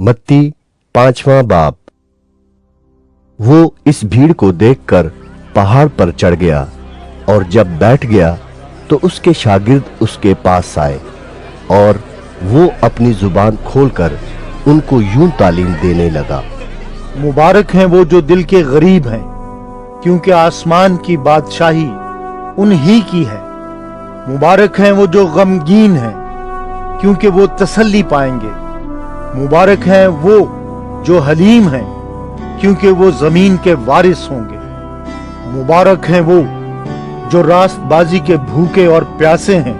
मत्ती 5वां बाब। वो इस भीड़ को देखकर पहाड़ पर चढ़ गया और जब बैठ गया तो उसके शागिर्द उसके पास आए और वो अपनी जुबान खोलकर उनको यूं तालीम देने लगा। मुबारक हैं वो जो दिल के गरीब हैं, क्योंकि आसमान की बादशाही उन्हीं की है। मुबारक हैं वो जो गमगीन हैं, क्योंकि वो तसल्ली पाएंगे। मुबारक हैं वो जो हलीम हैं, क्योंकि वो जमीन के वारिस होंगे। मुबारक हैं वो जो रास्तबाजी के भूखे और प्यासे हैं,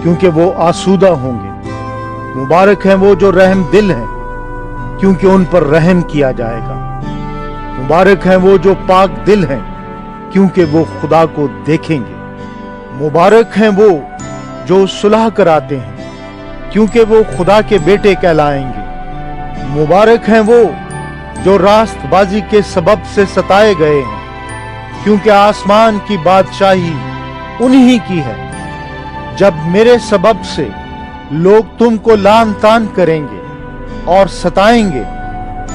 क्योंकि वो आसूदा होंगे। मुबारक हैं वो जो रहम दिल हैं, क्योंकि उन पर रहम किया जाएगा। मुबारक हैं वो जो पाक दिल हैं, क्योंकि वो खुदा को देखेंगे। मुबारक हैं वो जो सुलह कराते हैं, क्योंकि वो खुदा के बेटे कहलाएंगे। मुबारक हैं वो जो रास्तबाजी के सबब से सताए गए हैं, क्योंकि आसमान की बादशाही उन्हीं की है। जब मेरे सबब से लोग तुमको लान तान करेंगे और सताएंगे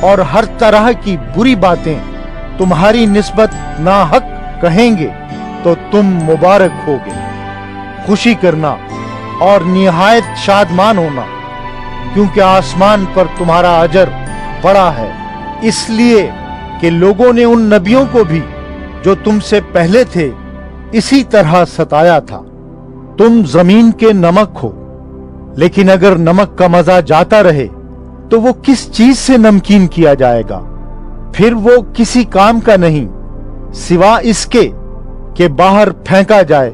और हर तरह की बुरी बातें तुम्हारी निस्बत नाहक कहेंगे, तो तुम मुबारक होगे। खुशी करना और निहायत शादमान होना, क्योंकि आसमान पर तुम्हारा अजर बड़ा है। इसलिए कि लोगों ने उन नबियों को भी जो तुमसे पहले थे इसी तरह सताया था। तुम जमीन के नमक हो, लेकिन अगर नमक का मजा जाता रहे तो वो किस चीज से नमकीन किया जाएगा? फिर वो किसी काम का नहीं, सिवा इसके कि बाहर फेंका जाए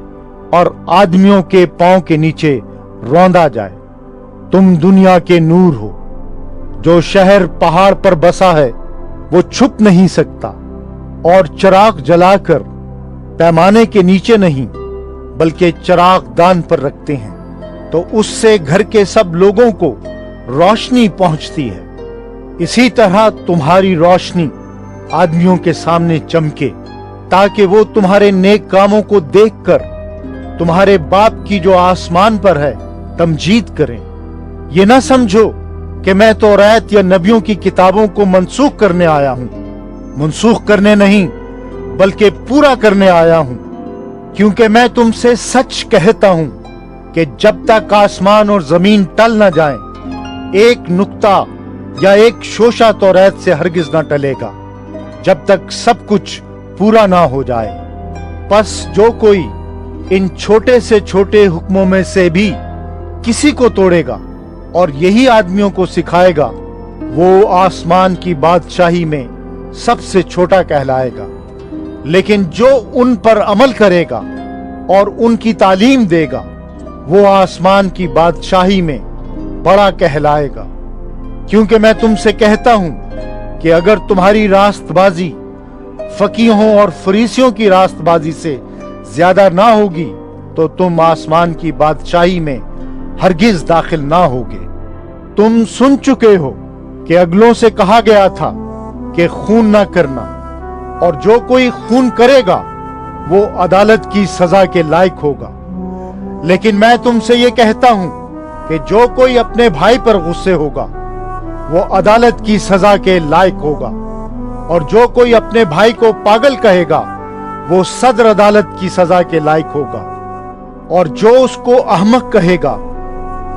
और आदमियों के पांव के नीचे रौंदा जाए। तुम दुनिया के नूर हो। जो शहर पहाड़ पर बसा है वो छुप नहीं सकता, और चिराग जलाकर पैमाने के नीचे नहीं बल्कि चिराग दान पर रखते हैं, तो उससे घर के सब लोगों को रोशनी पहुंचती है। इसी तरह तुम्हारी रोशनी आदमियों के सामने चमके, ताकि वो तुम्हारे नेक कामों को देखकर तुम्हारे बाप की जो आसमान पर है तमजीद करें। ये ना समझो कि मैं तौरात या नबियों की किताबों को मनसूख करने आया हूं। मनसूख करने नहीं बल्कि पूरा करने आया हूं, क्योंकि मैं तुमसे सच कहता हूं कि जब तक आसमान और जमीन टल न जाएं, एक नुक्ता या एक शोशा तौरात से हरगिज न टलेगा, जब तक सब कुछ पूरा ना हो जाए। बस जो कोई इन छोटे से छोटे हुक्मों में से भी किसी को तोड़ेगा और यही आदमियों को सिखाएगा, वो आसमान की बादशाही में सबसे छोटा कहलाएगा। लेकिन जो उन पर अमल करेगा और उनकी तालीम देगा, वो आसमान की बादशाही में बड़ा कहलाएगा। क्योंकि मैं तुमसे कहता हूं कि अगर तुम्हारी रास्तबाजी फकीहों और फरीसियों की रास्तबाजी से ज्यादा ना होगी, तो तुम आसमान की बादशाही में हरगिज दाखिल ना होगे। तुम सुन चुके हो कि अगलों से कहा गया था कि खून ना करना, और जो कोई खून करेगा वो अदालत की सजा के लायक होगा। लेकिन मैं तुमसे ये कहता हूं कि जो कोई अपने भाई पर गुस्से होगा वो अदालत की सजा के लायक होगा, और जो कोई अपने भाई को पागल कहेगा वो सदर अदालत की सजा के लायक होगा, और जो उसको अहमक कहेगा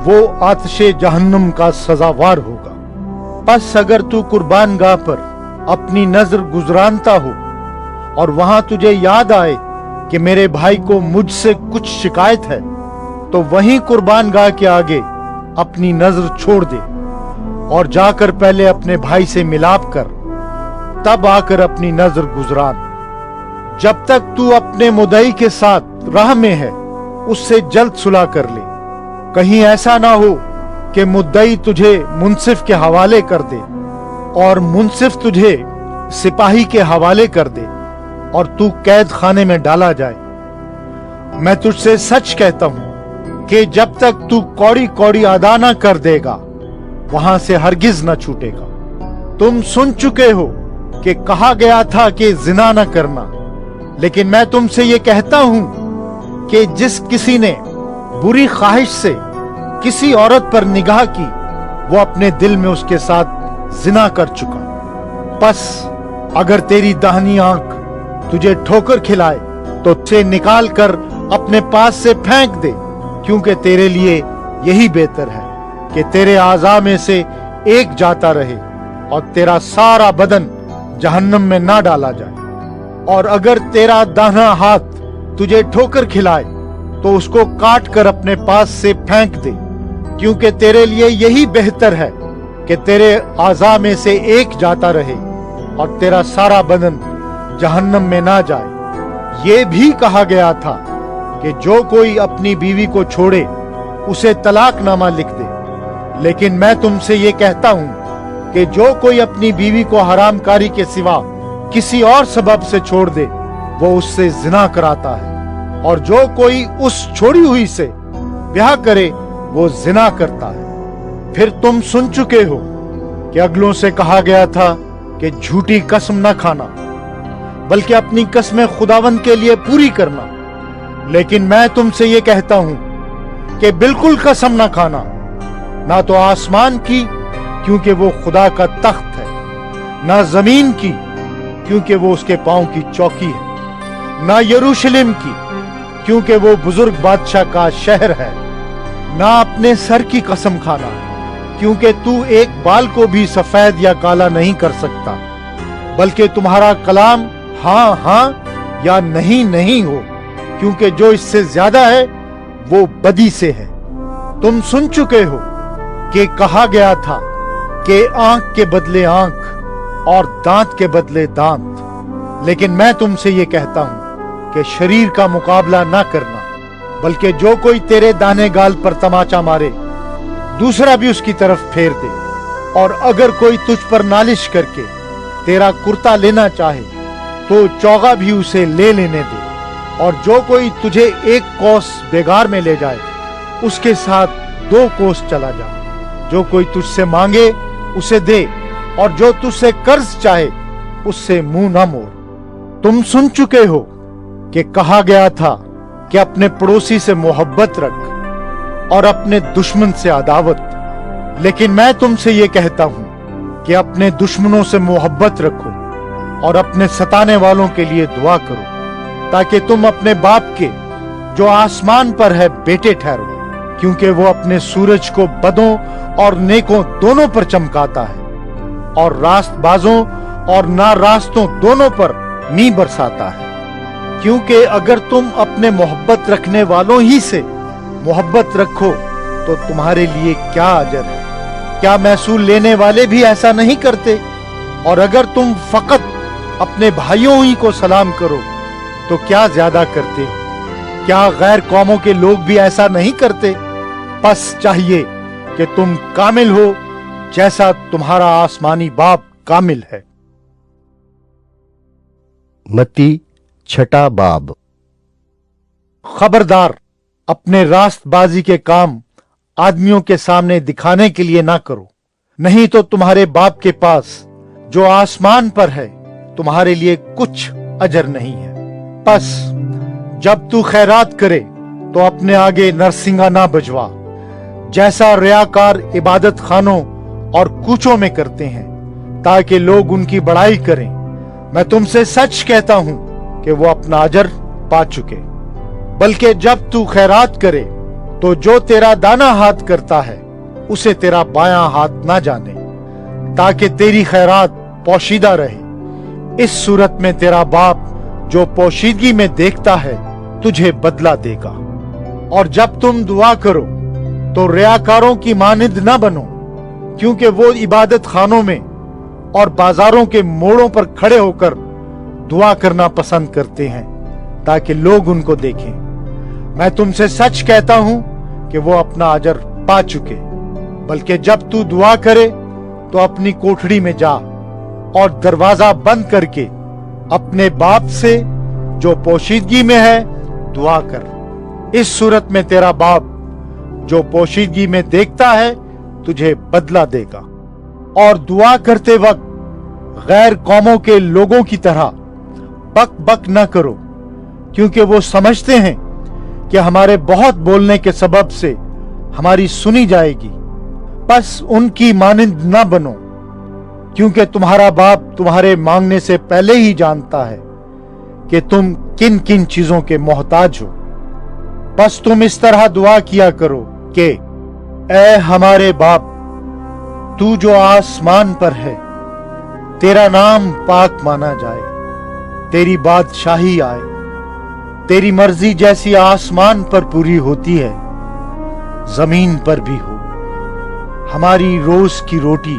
वो आतिशे जहन्नुम का सजावार होगा। बस अगर तू कुर्बान गाह पर अपनी नजर गुजरानता हो और वहां तुझे याद आए कि मेरे भाई को मुझसे कुछ शिकायत है, तो वहीं कुर्बान गाह के आगे अपनी नजर छोड़ दे और जाकर पहले अपने भाई से मिलाप कर, तब आकर अपनी नजर गुजरान। जब तक तू अपने मुद्दई के साथ राह में है उससे जल्द सुलह कर ले। कहीं ऐसा ना हो कि मुद्दई तुझे मुंसिफ के हवाले कर दे और मुंसिफ तुझे सिपाही के हवाले कर दे और तू कैद खाने में डाला जाए। मैं तुझसे सच कहता हूं कि जब तक तू कौड़ी कौड़ी अदा न कर देगा, वहां से हरगिज न छूटेगा। तुम सुन चुके हो कि कहा गया था कि जिना न करना, लेकिन मैं तुमसे ये कहता हूं कि जिस किसी ने बुरी ख्वाहिश से किसी औरत पर निगाह की वो अपने दिल में उसके साथ जिना कर चुका। बस अगर तेरी दाहिनी आंख तुझे ठोकर खिलाए तो उसे निकाल कर अपने पास से फेंक दे, क्योंकि तेरे लिए यही बेहतर है कि तेरे आज़ा में से एक जाता रहे और तेरा सारा बदन जहन्नम में ना डाला जाए। और अगर तेरा दाहिना हाथ तुझे ठोकर खिलाए तो उसको काट कर अपने पास से फेंक दे, क्योंकि तेरे लिए यही बेहतर है कि तेरे आज़ा में से एक जाता रहे और तेरा सारा बदन जहन्नम में ना जाए। ये भी कहा गया था कि जो कोई अपनी बीवी को छोड़े उसे तलाकनामा लिख दे। लेकिन मैं तुमसे ये कहता हूं कि जो कोई अपनी बीवी को हरामकारी के सिवा किसी और सबब से छोड़ दे वो उससे जिना कराता है, और जो कोई उस छोड़ी हुई से ब्याह करे वो जिना करता है। फिर तुम सुन चुके हो कि अगलों से कहा गया था कि झूठी कसम न खाना, बल्कि अपनी कसमें खुदावंद के लिए पूरी करना। लेकिन मैं तुमसे ये कहता हूं कि बिल्कुल कसम न खाना, ना तो आसमान की क्योंकि वो खुदा का तख्त है, ना जमीन की क्योंकि वो उसके पांव की चौकी है, ना यरूशलेम की क्योंकि वो बुजुर्ग बादशाह का शहर है, ना अपने सर की कसम खाना क्योंकि तू एक बाल को भी सफेद या काला नहीं कर सकता, बल्कि तुम्हारा कलाम हाँ हाँ या नहीं नहीं हो, क्योंकि जो इससे ज्यादा है वो बदी से है। तुम सुन चुके हो कि कहा गया था कि आंख के बदले आंख और दांत के बदले दांत। लेकिन मैं तुमसे ये कहता हूं कि शरीर का मुकाबला ना करना, बल्कि जो कोई तेरे दाने गाल पर तमाचा मारे दूसरा भी उसकी तरफ फेर दे। और अगर कोई तुझ पर नालिश करके तेरा कुर्ता लेना चाहे तो चौगा भी उसे ले लेने दे। और जो कोई तुझे एक कोस बेगार में ले जाए उसके साथ 2 कोस चला जा। जो कोई तुझसे मांगे उसे दे, और जो तुझसे कर्ज चाहे उससे मुंह ना मोड़। तुम सुन चुके हो कि कहा गया था कि अपने पड़ोसी से मोहब्बत रख और अपने दुश्मन से अदावत। लेकिन मैं तुमसे ये कहता हूं कि अपने दुश्मनों से मोहब्बत रखो और अपने सताने वालों के लिए दुआ करो, ताकि तुम अपने बाप के जो आसमान पर है बेटे ठहरो, क्योंकि वो अपने सूरज को बदों और नेकों दोनों पर चमकाता है और रास्तबाजों और ना रास्तों दोनों पर नी बरसाता है। क्योंकि अगर तुम अपने मोहब्बत रखने वालों ही से मोहब्बत रखो तो तुम्हारे लिए क्या अजर है? क्या महसूल लेने वाले भी ऐसा नहीं करते? और अगर तुम फकत अपने भाइयों ही को सलाम करो तो क्या ज्यादा करते हो? क्या गैर कौमों के लोग भी ऐसा नहीं करते? बस चाहिए कि तुम कामिल हो जैसा तुम्हारा आसमानी बाप कामिल है। मत्ती 6 बाब। खबरदार, अपने रास्तबाजी के काम आदमियों के सामने दिखाने के लिए ना करो, नहीं तो तुम्हारे बाप के पास जो आसमान पर है तुम्हारे लिए कुछ अजर नहीं है। बस जब तू खैरात करे तो अपने आगे नरसिंगा ना बजवा, जैसा रियाकार इबादत खानों और कूचों में करते हैं, ताकि लोग उनकी बड़ाई करें। मैं तुमसे सच कहता हूं कि वो अपना अजर पा चुके। बल्कि जब तू खैरात करे तो जो तेरा दाना हाथ करता है उसे तेरा बायां हाथ ना जाने, ताकि तेरी खैरात पोशीदा रहे। इस सूरत में तेरा बाप जो पोशीदगी में देखता है तुझे बदला देगा। और जब तुम दुआ करो तो रियाकारों की मानिंद ना बनो, क्योंकि वो इबादत खानों में और बाजारों के मोड़ों पर खड़े होकर दुआ करना पसंद करते हैं ताकि लोग उनको देखें। मैं तुमसे सच कहता हूं कि वो अपना अजर पा चुके। बल्कि जब तू दुआ करे तो अपनी कोठड़ी में जा और दरवाजा बंद करके अपने बाप से जो पोशीदगी में है दुआ कर। इस सूरत में तेरा बाप जो पोशीदगी में देखता है तुझे बदला देगा। और दुआ करते वक्त गैर कौमों के लोगों की तरह बक बक न करो, क्योंकि वो समझते हैं कि हमारे बहुत बोलने के सबब से हमारी सुनी जाएगी। बस उनकी मानिंद न बनो, क्योंकि तुम्हारा बाप तुम्हारे मांगने से पहले ही जानता है कि तुम किन किन चीजों के मोहताज हो। बस तुम इस तरह दुआ किया करो कि ऐ हमारे बाप, तू जो आसमान पर है, तेरा नाम पाक माना जाए, तेरी बादशाही आए, तेरी मर्जी जैसी आसमान पर पूरी होती है जमीन पर भी हो। हमारी रोज की रोटी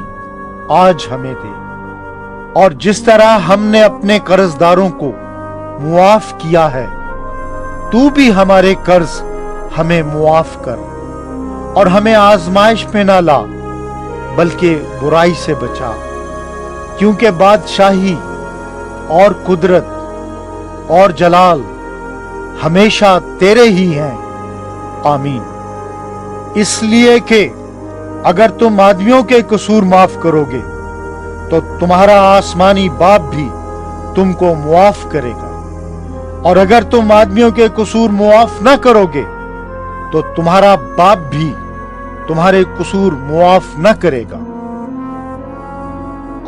आज हमें दे, और जिस तरह हमने अपने कर्जदारों को मुआफ किया है, तू भी हमारे कर्ज हमें मुआफ कर, और हमें आजमाइश में ना ला, बल्कि बुराई से बचा, क्योंकि बादशाही और कुदरत और जलाल हमेशा तेरे ही हैं। आमीन। इसलिए कि अगर तुम आदमियों के कसूर माफ करोगे तो तुम्हारा आसमानी बाप भी तुमको मुआफ करेगा, और अगर तुम आदमियों के कसूर मुआफ न करोगे तो तुम्हारा बाप भी तुम्हारे कसूर मुआफ न करेगा।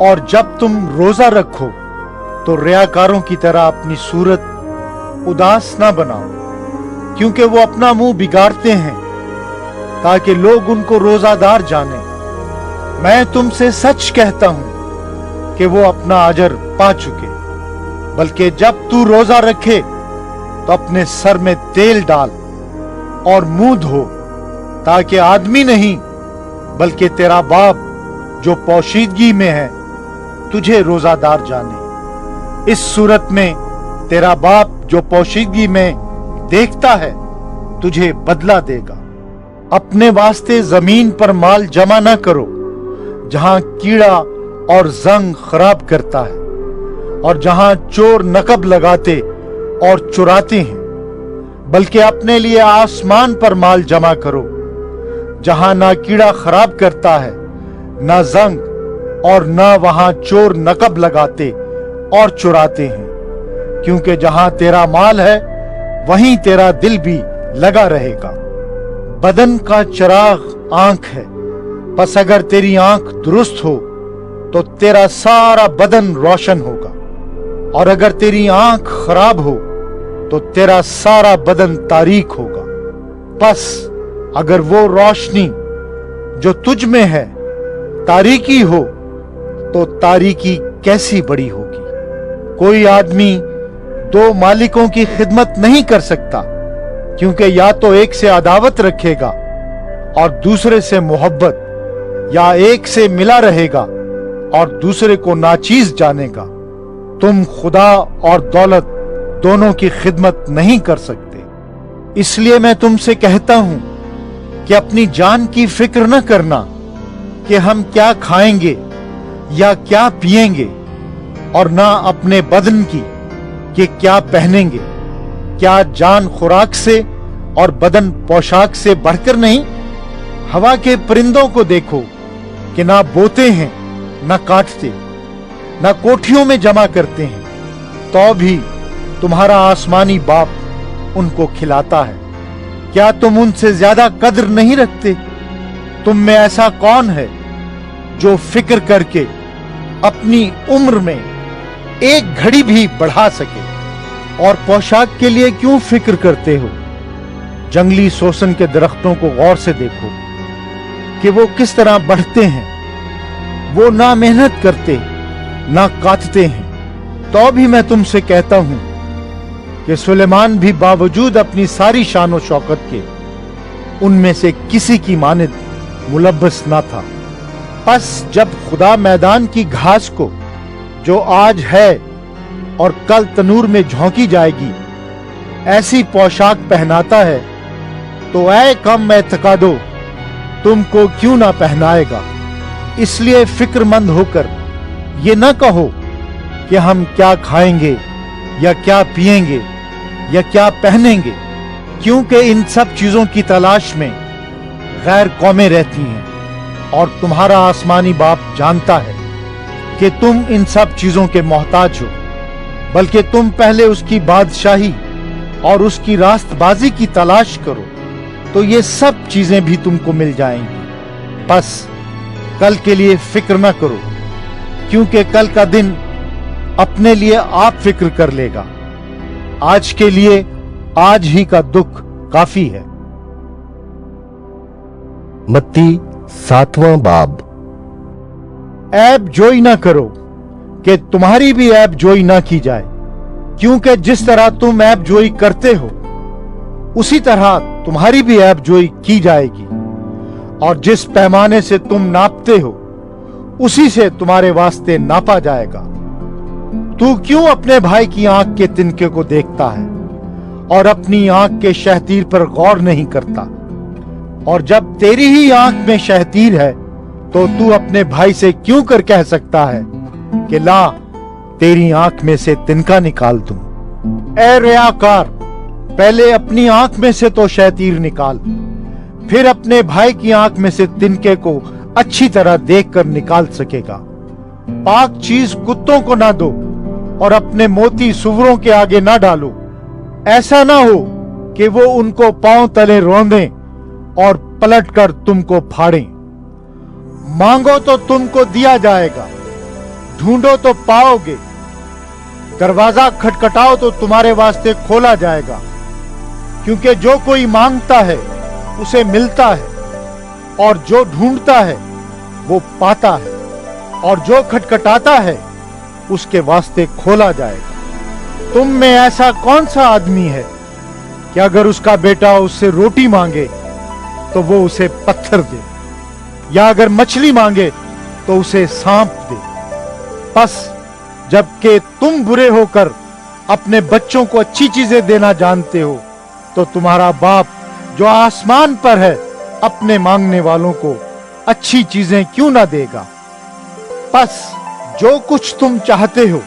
और जब तुम रोजा रखो तो रियाकारों की तरह अपनी सूरत उदास ना बनाओ, क्योंकि वो अपना मुंह बिगाड़ते हैं ताकि लोग उनको रोजादार जाने। मैं तुमसे सच कहता हूं कि वो अपना अजर पा चुके। बल्कि जब तू रोजा रखे तो अपने सर में तेल डाल और मुंह धो, ताकि आदमी नहीं बल्कि तेरा बाप जो पोशीदगी में है तुझे रोजादार जाने। इस सूरत में तेरा बाप जो पोशीदगी में देखता है तुझे बदला देगा। अपने वास्ते जमीन पर माल जमा न करो जहां कीड़ा और जंग खराब करता है, और जहां चोर नकब लगाते और चुराते हैं, बल्कि अपने लिए आसमान पर माल जमा करो जहां ना कीड़ा खराब करता है, ना जंग, और ना वहां चोर नकब लगाते और चुराते हैं, क्योंकि जहां तेरा माल है वहीं तेरा दिल भी लगा रहेगा। बदन का चिराग आंख है, बस अगर तेरी आंख दुरुस्त हो तो तेरा सारा बदन रोशन होगा, और अगर तेरी आंख खराब हो तो तेरा सारा बदन तारीक होगा। बस अगर वो रोशनी जो तुझ में है तारीकी हो तो तारीकी कैसी बड़ी होगी। कोई आदमी दो मालिकों की खिदमत नहीं कर सकता, क्योंकि या तो एक से अदावत रखेगा और दूसरे से मोहब्बत, या एक से मिला रहेगा और दूसरे को नाचीज जानेगा। तुम खुदा और दौलत दोनों की खिदमत नहीं कर सकते। इसलिए मैं तुमसे कहता हूं कि अपनी जान की फिक्र न करना कि हम क्या खाएंगे या क्या पिएंगे, और ना अपने बदन की कि क्या पहनेंगे। क्या जान खुराक से और बदन पोशाक से बढ़कर नहीं? हवा के परिंदों को देखो कि ना बोते हैं, ना काटते, ना कोठियों में जमा करते हैं, तो भी तुम्हारा आसमानी बाप उनको खिलाता है। क्या तुम उनसे ज्यादा कद्र नहीं रखते? तुम में ऐसा कौन है जो फिक्र करके अपनी उम्र में एक घड़ी भी बढ़ा सके? और पोशाक के लिए क्यों फिक्र करते हो? जंगली सोसन के दरख्तों को गौर से देखो कि वो किस तरह बढ़ते हैं। वो ना मेहनत करते ना काटते हैं, तो भी मैं तुमसे कहता हूं कि सुलेमान भी बावजूद अपनी सारी शान और शौकत के उनमें से किसी की मानिद मुलब्बस ना था। बस जब खुदा मैदान की घास को जो आज है और कल तनूर में झोंकी जाएगी ऐसी पोशाक पहनाता है, तो ऐ कम एतकादो तुमको क्यों ना पहनाएगा। इसलिए फिक्रमंद होकर ये न कहो कि हम क्या खाएंगे या क्या पिएंगे या क्या पहनेंगे, क्योंकि इन सब चीजों की तलाश में गैर कौमें रहती हैं, और तुम्हारा आसमानी बाप जानता है कि तुम इन सब चीजों के मोहताज हो। बल्कि तुम पहले उसकी बादशाही और उसकी रास्तबाजी की तलाश करो, तो ये सब चीजें भी तुमको मिल जाएंगी। बस कल के लिए फिक्र न करो, क्योंकि कल का दिन अपने लिए आप फिक्र कर लेगा। आज के लिए आज ही का दुख काफी है। मत्ती 7वां बाब। ऐब जोई ना करो कि तुम्हारी भी ऐब जोई ना की जाए, क्योंकि जिस तरह तुम ऐब जोई करते हो उसी तरह तुम्हारी भी ऐब जोई की जाएगी, और जिस पैमाने से तुम नापते हो उसी से तुम्हारे वास्ते नापा जाएगा। तू क्यों अपने भाई की आंख के तिनके को देखता है और अपनी आंख के शहतीर पर गौर नहीं करता? और जब तेरी ही आंख में शहतीर है तो तू अपने भाई से क्यों कर कह सकता है कि ला तेरी आंख में से तिनका निकाल दूं? ए रियाकार, पहले अपनी आंख में से तो शहतीर निकाल, फिर अपने भाई की आंख में से तिनके को अच्छी तरह देखकर निकाल सकेगा। पाक चीज कुत्तों को ना दो और अपने मोती सुअरों के आगे ना डालो, ऐसा ना हो कि वो उनको पांव तले रौंदें और पलटकर तुमको फाड़ें। मांगो तो तुमको दिया जाएगा, ढूंढो तो पाओगे, दरवाजा खटखटाओ तो तुम्हारे वास्ते खोला जाएगा। क्योंकि जो कोई मांगता है उसे मिलता है, और जो ढूंढता है वो पाता है, और जो खटखटाता है उसके वास्ते खोला जाएगा। तुम में ऐसा कौन सा आदमी है कि अगर उसका बेटा उससे रोटी मांगे तो वो उसे पत्थर दे, या अगर मछली मांगे तो उसे सांप दे? बस जबकि तुम बुरे होकर अपने बच्चों को अच्छी चीजें देना जानते हो, तो तुम्हारा बाप जो आसमान पर है अपने मांगने वालों को अच्छी चीजें क्यों ना देगा? बस जो कुछ तुम चाहते हो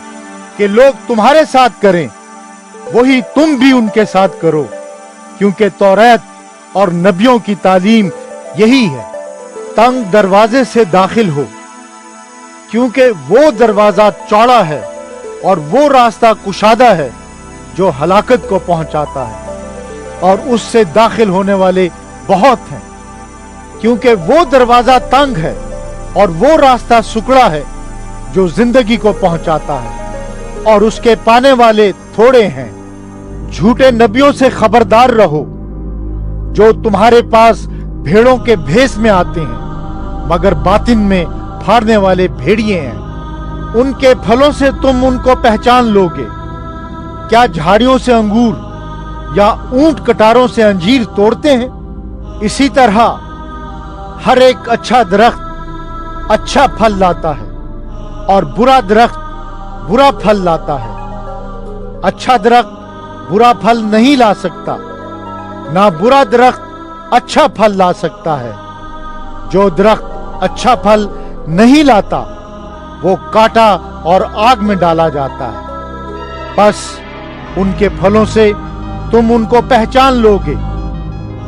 कि लोग तुम्हारे साथ करें, वही तुम भी उनके साथ करो, क्योंकि तौरात और नबियों की तालीम यही है। तंग दरवाजे से दाखिल हो, क्योंकि वो दरवाजा चौड़ा है और वो रास्ता कुशादा है जो हलाकत को पहुंचाता है, और उससे दाखिल होने वाले बहुत हैं। क्योंकि वो दरवाजा तंग है और वो रास्ता सुकड़ा है जो जिंदगी को पहुंचाता है, और उसके पाने वाले थोड़े हैं। झूठे नबियों से खबरदार रहो, जो तुम्हारे पास भेड़ों के भेष में आते हैं मगर बातिन में फाड़ने वाले भेड़िए हैं। उनके फलों से तुम उनको पहचान लोगे। क्या झाड़ियों से अंगूर या ऊंट कटारों से अंजीर तोड़ते हैं? इसी तरह हर एक अच्छा दरख्त अच्छा फल लाता है और बुरा दरख्त बुरा फल लाता है। अच्छा दरख्त बुरा फल नहीं ला सकता, ना बुरा दरख्त अच्छा फल ला सकता है। जो दरख्त अच्छा फल नहीं लाता वो काटा और आग में डाला जाता है। बस उनके फलों से तुम उनको पहचान लोगे।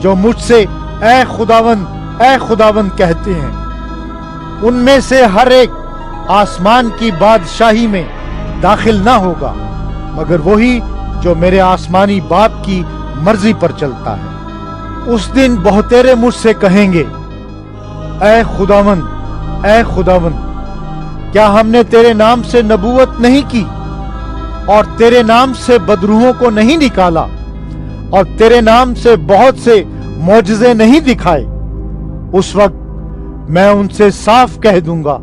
जो मुझसे ऐ खुदावन कहते हैं, उनमें से हर एक आसमान की बादशाही में दाखिल ना होगा, मगर वही जो मेरे आसमानी बाप की मर्जी पर चलता है। उस दिन बहुतेरे मुझसे कहेंगे, ऐ खुदावन, क्या हमने तेरे नाम से नबूवत नहीं की और तेरे नाम से बदरूहों को नहीं निकाला और तेरे नाम से बहुत से मौजज़े नहीं दिखाए? उस वक्त मैं उनसे साफ कह दूंगा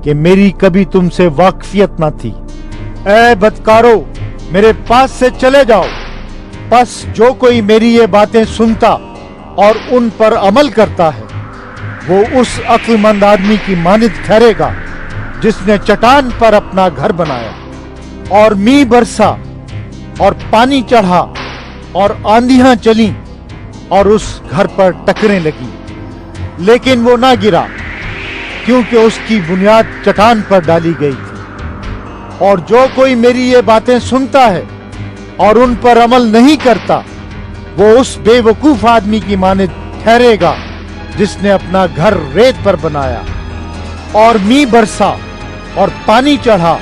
कि मेरी कभी तुमसे वाकफियत न थी। ऐ बदकारो, मेरे पास से चले जाओ। बस जो कोई मेरी ये बातें सुनता और उन पर अमल करता है, वो उस अक्लमंद आदमी की मानित ठहरेगा जिसने चट्टान पर अपना घर बनाया, और मींह बरसा और पानी चढ़ा और आंधियां चली और उस घर पर टकरें लगी, लेकिन वो ना गिरा, क्योंकि उसकी बुनियाद चट्टान पर डाली गई थी। और जो कोई मेरी ये बातें सुनता है और उन पर अमल नहीं करता, वो उस बेवकूफ आदमी की मानित ठहरेगा जिसने अपना घर रेत पर बनाया, और मींह बरसा और पानी चढ़ा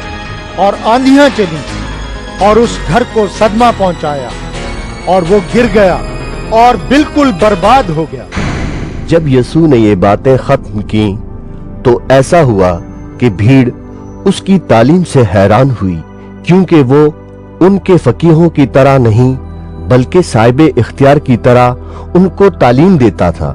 और आंधियां चली और उस घर को सदमा पहुंचाया, और वो गिर गया और बिल्कुल बर्बाद हो गया। جب یسوع نے یہ باتیں ختم کی تو ایسا ہوا کہ بھیڑ اس کی تعلیم سے حیران ہوئی، کیونکہ وہ ان کے فقیہوں کی طرح نہیں بلکہ صاحب اختیار کی طرح ان کو تعلیم دیتا تھا۔